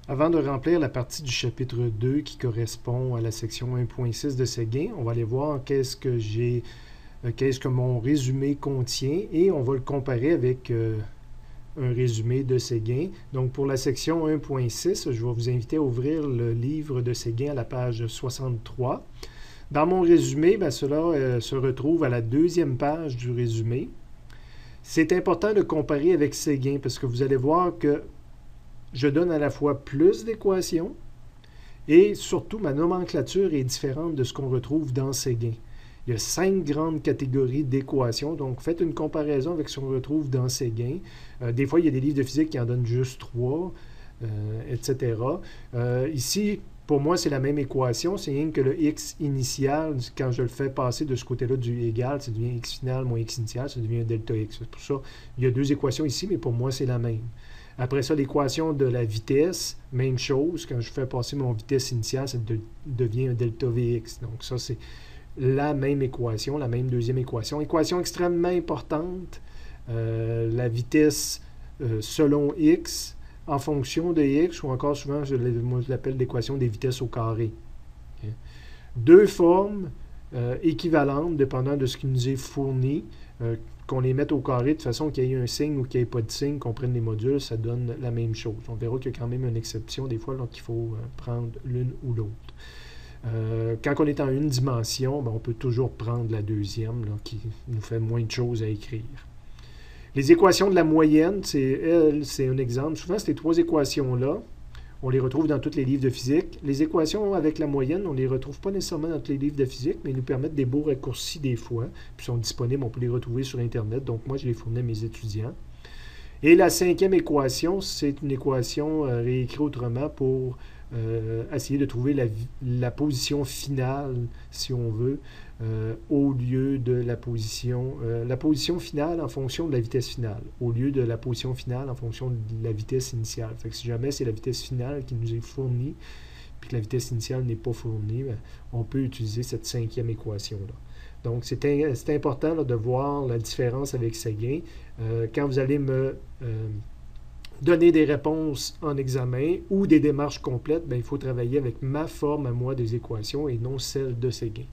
Avant de remplir la partie du chapitre 2 qui correspond à la section 1.6 de Séguin, on va aller voir qu'est-ce que mon résumé contient et on va le comparer avec un résumé de Séguin. Donc pour la section 1.6, je vais vous inviter à ouvrir le livre de Séguin à la page 63. Dans mon résumé, cela se retrouve à la deuxième page du résumé. C'est important de comparer avec Séguin parce que vous allez voir que je donne à la fois plus d'équations et surtout ma nomenclature est différente de ce qu'on retrouve dans Séguin. Il y a 5 grandes catégories d'équations, donc faites une comparaison avec ce qu'on retrouve dans Séguin. Des fois, il y a des livres de physique qui en donnent juste 3, etc. Ici, pour moi, c'est la même équation, c'est rien que le x initial, quand je le fais passer de ce côté-là du égal, ça devient x final moins x initial, ça devient delta x. C'est pour ça, il y a 2 équations ici, mais pour moi, c'est la même. Après ça, l'équation de la vitesse, même chose. Quand je fais passer mon vitesse initiale, ça devient un delta Vx. Donc ça, c'est la même équation, la même deuxième équation. Équation extrêmement importante. La vitesse selon x en fonction de x, ou encore souvent, moi, je l'appelle l'équation des vitesses au carré. Okay. 2 formes équivalentes, dépendant de ce qui nous est fourni. Qu'on les mette au carré de façon qu'il y ait un signe ou qu'il n'y ait pas de signe, qu'on prenne les modules, ça donne la même chose. On verra qu'il y a quand même une exception des fois qu'il faut prendre l'une ou l'autre. Quand on est en une dimension, on peut toujours prendre la deuxième qui nous fait moins de choses à écrire. Les équations de la moyenne, c'est un exemple. Souvent, ces 3 équations-là, on les retrouve dans tous les livres de physique. Les équations avec la moyenne, on ne les retrouve pas nécessairement dans tous les livres de physique, mais ils nous permettent des beaux raccourcis des fois, puis sont disponibles, on peut les retrouver sur Internet. Donc moi, je les fournis à mes étudiants. Et la 5e équation, c'est une équation réécrite autrement pour essayer de trouver la position finale, si on veut, au lieu de la position finale en fonction de la vitesse finale, au lieu de la position finale en fonction de la vitesse initiale. Fait que si jamais c'est la vitesse finale qui nous est fournie, puis que la vitesse initiale n'est pas fournie, on peut utiliser cette 5e équation-là. Donc, c'est important là, de voir la différence avec Séguin. Quand vous allez me donner des réponses en examen ou des démarches complètes, il faut travailler avec ma forme à moi des équations et non celle de Séguin.